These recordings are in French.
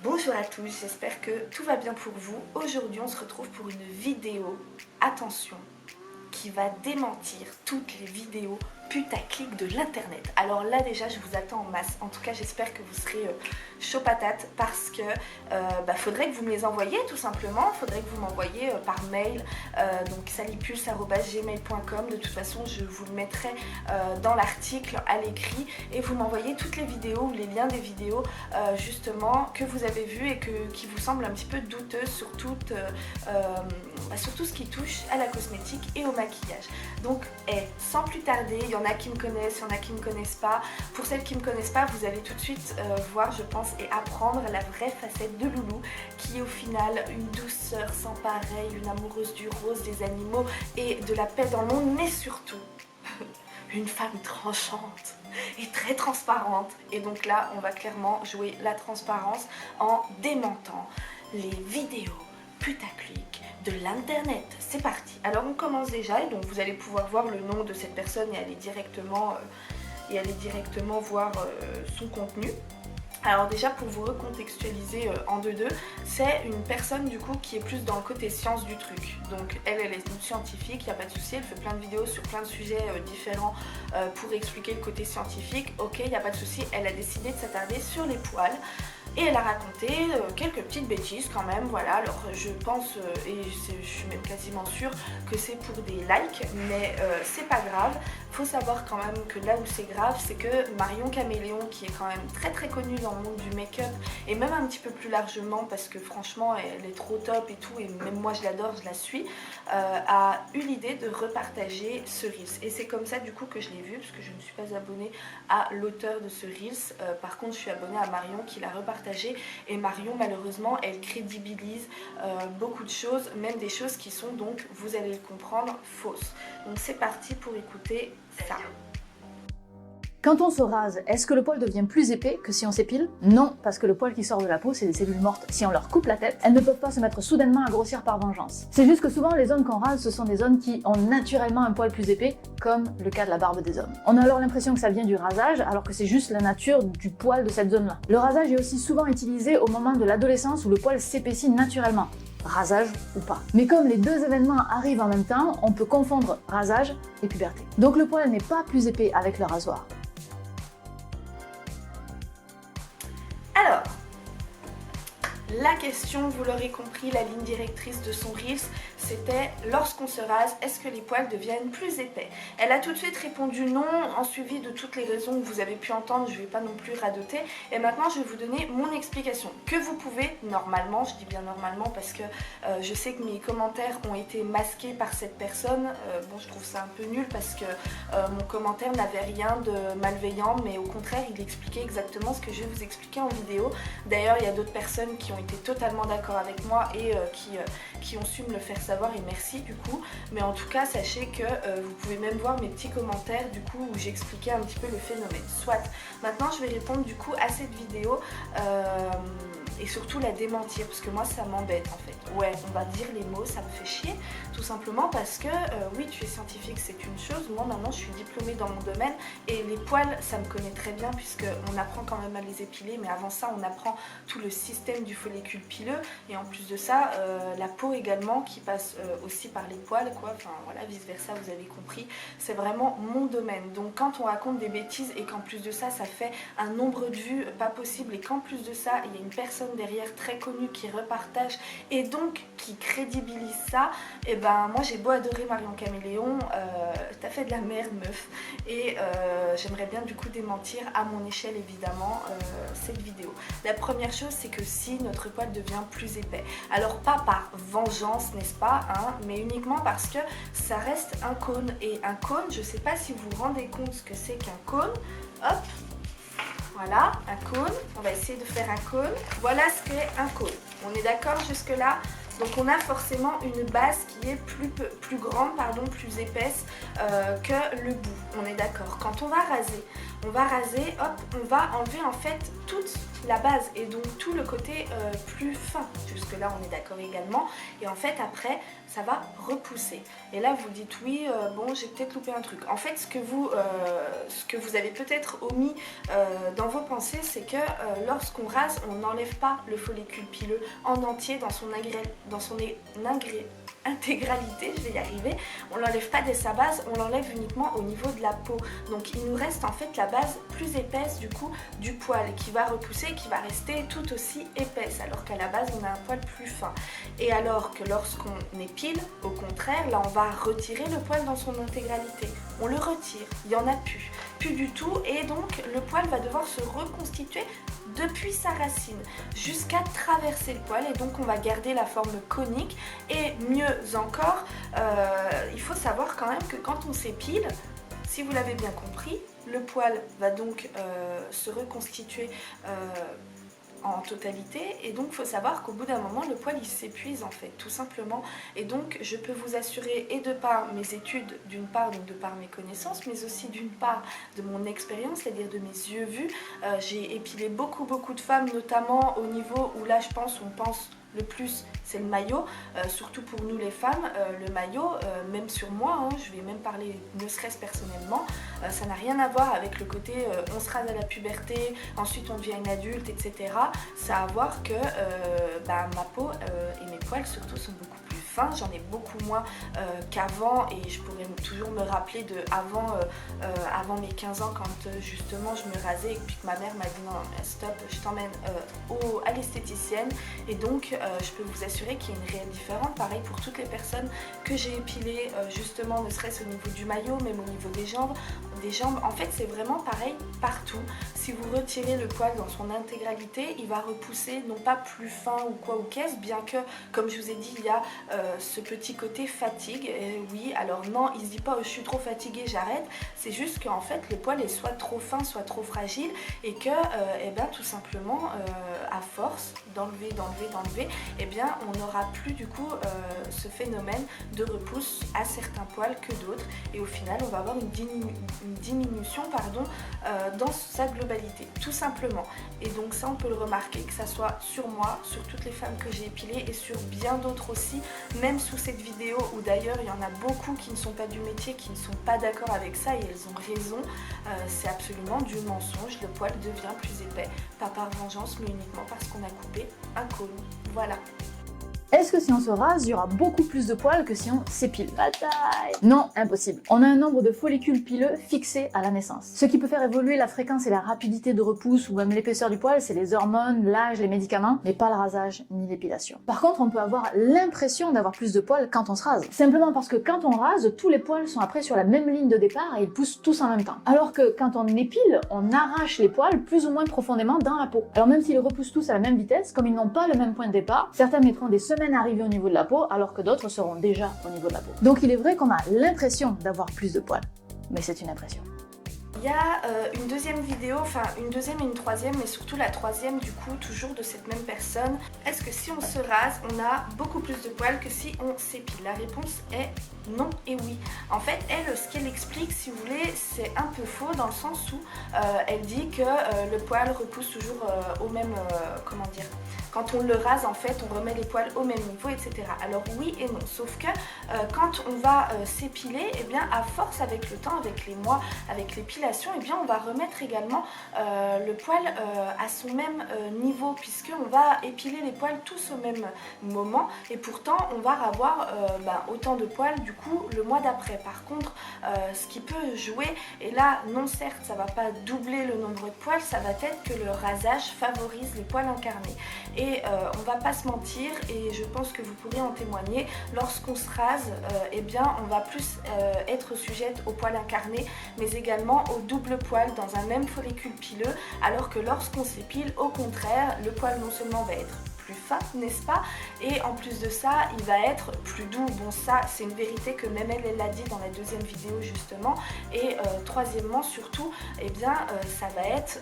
Bonjour à tous, j'espère que tout va bien pour vous. Aujourd'hui on se retrouve pour une vidéo, attention, qui va démentir toutes les vidéos putaclic de l'internet. Alors là déjà je vous attends en masse, en tout cas j'espère que vous serez chaud patate parce que faudrait que vous me les envoyiez tout simplement, faudrait que vous m'envoyiez par mail, donc salipulse@gmail.com. De toute façon je vous le mettrai dans l'article à l'écrit et vous m'envoyez toutes les vidéos ou les liens des vidéos justement que vous avez vues et qui vous semblent un petit peu douteuses sur tout ce qui touche à la cosmétique et au maquillage. Donc sans plus tarder, il y en a qui me connaissent, il y en a qui ne me connaissent pas. Pour celles qui ne me connaissent pas, vous allez tout de suite voir, je pense, et apprendre la vraie facette de Loulou, qui est au final une douceur sans pareil, une amoureuse du rose, des animaux et de la paix dans le monde, mais surtout une femme tranchante et très transparente. Et donc là, on va clairement jouer la transparence en démentant les vidéos putaclic de l'internet. C'est parti. Alors on commence déjà et donc vous allez pouvoir voir le nom de cette personne et aller directement voir son contenu. Alors déjà pour vous recontextualiser en deux, c'est une personne du coup qui est plus dans le côté science du truc. Donc elle est une scientifique, il n'y a pas de souci, elle fait plein de vidéos sur plein de sujets différents pour expliquer le côté scientifique. Ok, il n'y a pas de souci, elle a décidé de s'attarder sur les poils. Et elle a raconté quelques petites bêtises quand même, voilà. Alors je pense, et je suis même quasiment sûre que c'est pour des likes, mais c'est pas grave. Faut savoir quand même que là où c'est grave, c'est que Marion Caméléon, qui est quand même très très connue dans le monde du make-up, et même un petit peu plus largement, parce que franchement elle est trop top et tout, et même moi je l'adore, je la suis, a eu l'idée de repartager ce Reels. Et c'est comme ça du coup que je l'ai vu, parce que je ne suis pas abonnée à l'auteur de ce Reels. Par contre je suis abonnée à Marion qui l'a repartagé. Et Marion malheureusement elle crédibilise beaucoup de choses, même des choses qui sont donc, vous allez le comprendre, fausses. Donc c'est parti pour écouter ça. Quand on se rase, est-ce que le poil devient plus épais que si on s'épile? Non, parce que le poil qui sort de la peau, c'est des cellules mortes. Si on leur coupe la tête, elles ne peuvent pas se mettre soudainement à grossir par vengeance. C'est juste que souvent, les zones qu'on rase, ce sont des zones qui ont naturellement un poil plus épais, comme le cas de la barbe des hommes. On a alors l'impression que ça vient du rasage, alors que c'est juste la nature du poil de cette zone-là. Le rasage est aussi souvent utilisé au moment de l'adolescence où le poil s'épaissit naturellement. Rasage ou pas. Mais comme les deux événements arrivent en même temps, on peut confondre rasage et puberté. Donc le poil n'est pas plus épais avec le rasoir. Alors, la question, vous l'aurez compris, la ligne directrice de son Reels, c'était lorsqu'on se rase, est-ce que les poils deviennent plus épais? Elle a tout de suite répondu non, en suivi de toutes les raisons que vous avez pu entendre, je ne vais pas non plus radoter. Et maintenant, je vais vous donner mon explication, que vous pouvez, normalement, je dis bien normalement parce que je sais que mes commentaires ont été masqués par cette personne. Bon, je trouve ça un peu nul parce que mon commentaire n'avait rien de malveillant, mais au contraire, il expliquait exactement ce que je vais vous expliquer en vidéo. D'ailleurs, il y a d'autres personnes qui ont été totalement d'accord avec moi et qui ont su me le faire savoir, et merci du coup. Mais en tout cas sachez que vous pouvez même voir mes petits commentaires du coup où j'expliquais un petit peu le phénomène. Soit maintenant je vais répondre du coup à cette vidéo et surtout la démentir parce que moi ça m'embête en fait. Ouais, on va dire les mots, ça me fait chier tout simplement parce que oui, tu es scientifique, c'est une chose. Moi maintenant je suis diplômée dans mon domaine et les poils ça me connaît très bien puisque on apprend quand même à les épiler, mais avant ça on apprend tout le système du follicule pileux et en plus de ça la peau également qui passe aussi par les poils quoi, enfin voilà, vice versa, vous avez compris, c'est vraiment mon domaine. Donc quand on raconte des bêtises et qu'en plus de ça ça fait un nombre de vues pas possible et qu'en plus de ça il y a une personne derrière très connue qui repartage et donc qui crédibilise ça, et ben moi j'ai beau adorer Marion Caméléon, t'as fait de la merde meuf, et j'aimerais bien du coup démentir à mon échelle évidemment cette vidéo. La première chose c'est que si notre poil devient plus épais, alors pas par vengeance n'est-ce pas, hein, mais uniquement parce que ça reste un cône, et un cône, je sais pas si vous vous rendez compte ce que c'est qu'un cône. Hop, voilà, un cône, on va essayer de faire un cône. Voilà ce qu'est un cône, on est d'accord jusque là? Donc on a forcément une base qui est plus grande, pardon, plus épaisse que le bout, on est d'accord. Quand on va raser, hop, on va enlever en fait toute la base et donc tout le côté plus fin. Jusque là on est d'accord également. Et en fait après ça va repousser. Et là vous dites oui, bon j'ai peut-être loupé un truc. En fait ce que vous avez peut-être omis dans vos pensées, c'est que lorsqu'on rase, on n'enlève pas le follicule pileux en entier dans son intégralité, je vais y arriver. On l'enlève pas dès sa base, on l'enlève uniquement au niveau de la peau. Donc il nous reste en fait la base plus épaisse du coup du poil qui va repousser et qui va rester tout aussi épaisse, alors qu'à la base on a un poil plus fin. Et alors que lorsqu'on épile, au contraire, là on va retirer le poil dans son intégralité. On le retire, il n'y en a plus du tout, et donc le poil va devoir se reconstituer depuis sa racine jusqu'à traverser le poil, et donc on va garder la forme conique. Et mieux encore, il faut savoir quand même que quand on s'épile, si vous l'avez bien compris, le poil va donc se reconstituer en totalité, et donc il faut savoir qu'au bout d'un moment le poil il s'épuise en fait tout simplement. Et donc je peux vous assurer, et de par mes études d'une part, donc de par mes connaissances, mais aussi d'une part de mon expérience, c'est-à-dire de mes yeux vus, j'ai épilé beaucoup de femmes, notamment au niveau où là je pense on pense le plus, c'est le maillot, surtout pour nous les femmes, le maillot, même sur moi, hein, je vais même parler ne serait-ce personnellement, ça n'a rien à voir avec le côté on se rase à la puberté, ensuite on devient une adulte, etc. Ça a à voir que ma peau et mes poils surtout sont beaucoup plus fins, j'en ai beaucoup moins qu'avant, et je pourrais toujours me rappeler de avant mes 15 ans quand justement je me rasais et puis que ma mère m'a dit non stop, je t'emmène à l'esthéticienne. Et donc je peux vous assurer qu'il y a une réelle différence, pareil pour toutes les personnes que j'ai épilées, justement ne serait-ce au niveau du maillot, même au niveau des jambes, en fait c'est vraiment pareil partout. Si vous retirez le poil dans son intégralité, il va repousser, non pas plus fin ou quoi ou qu'est-ce, bien que comme je vous ai dit il y a ce petit côté fatigue. Et oui, alors non, il se dit pas oh, je suis trop fatiguée, j'arrête, c'est juste qu'en fait le poil est soit trop fin, soit trop fragile, et que tout simplement à force d'enlever, et bien on n'aura plus du coup ce phénomène de repousse à certains poils que d'autres, et au final on va avoir une diminution dans sa globalité tout simplement. Et donc ça on peut le remarquer, que ça soit sur moi, sur toutes les femmes que j'ai épilées et sur bien d'autres aussi, même sous cette vidéo où d'ailleurs il y en a beaucoup qui ne sont pas du métier, qui ne sont pas d'accord avec ça, et elles ont raison, c'est absolument du mensonge, le poil devient plus épais, pas par vengeance mais uniquement parce qu'on a coupé un côlon, voilà. Est-ce que si on se rase, il y aura beaucoup plus de poils que si on s'épile? Bataille! Non, impossible. On a un nombre de follicules pileux fixé à la naissance. Ce qui peut faire évoluer la fréquence et la rapidité de repousse ou même l'épaisseur du poil, c'est les hormones, l'âge, les médicaments, mais pas le rasage ni l'épilation. Par contre, on peut avoir l'impression d'avoir plus de poils quand on se rase. Simplement parce que quand on rase, tous les poils sont après sur la même ligne de départ et ils poussent tous en même temps. Alors que quand on épile, on arrache les poils plus ou moins profondément dans la peau. Alors même s'ils repoussent tous à la même vitesse, comme ils n'ont pas le même point de départ, certains mettront des semaines à arriver au niveau de la peau, alors que d'autres seront déjà au niveau de la peau. Donc il est vrai qu'on a l'impression d'avoir plus de poils, mais c'est une impression. Il y a une deuxième vidéo, enfin une deuxième et une troisième, mais surtout la troisième du coup, toujours de cette même personne. Est-ce que si on se rase, on a beaucoup plus de poils que si on s'épile? La réponse est non et oui. En fait, elle, ce qu'elle explique, si vous voulez, c'est un peu faux dans le sens où elle dit que le poil repousse toujours au même, comment dire, quand on le rase en fait, on remet les poils au même niveau, etc. Alors oui et non, sauf que quand on va s'épiler, eh bien à force avec le temps, avec les mois, avec l'épilation, eh bien on va remettre également le poil à son même niveau, puisqu'on va épiler les poils tous au même moment, et pourtant on va avoir autant de poils du coup le mois d'après. Par contre, ce qui peut jouer, et là non certes ça va pas doubler le nombre de poils, ça va être que le rasage favorise les poils incarnés. Et on va pas se mentir, et je pense que vous pourrez en témoigner, lorsqu'on se rase, eh bien on va plus être sujette aux poils incarnés, mais également au double poil dans un même follicule pileux, alors que lorsqu'on s'épile, au contraire, le poil non seulement va être plus fin, n'est-ce pas, et en plus de ça, il va être plus doux. Bon, ça, c'est une vérité que même elle l'a dit dans la deuxième vidéo justement. Et troisièmement, surtout, eh bien, ça va être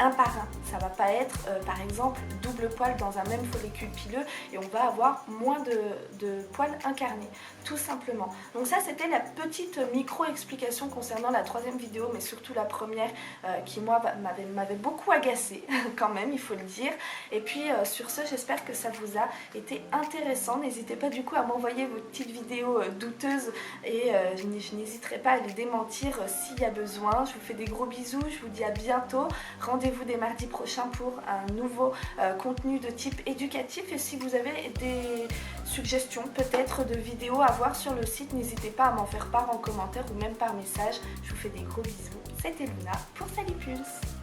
un par un. Ça va pas être par exemple double poil dans un même follicule pileux et on va avoir moins de poils incarnés, tout simplement. Donc ça c'était la petite micro-explication concernant la troisième vidéo, mais surtout la première qui moi m'avait beaucoup agacée quand même, il faut le dire. Et puis sur ce, j'espère que ça vous a été intéressant. N'hésitez pas du coup à m'envoyer vos petites vidéos douteuses et je n'hésiterai pas à les démentir s'il y a besoin. Je vous fais des gros bisous, je vous dis à bientôt. Rendez-vous dès mardi prochain pour un nouveau contenu de type éducatif. Et si vous avez des suggestions peut-être de vidéos à voir sur le site, n'hésitez pas à m'en faire part en commentaire ou même par message. Je vous fais des gros bisous. C'était Luna pour Salipulse.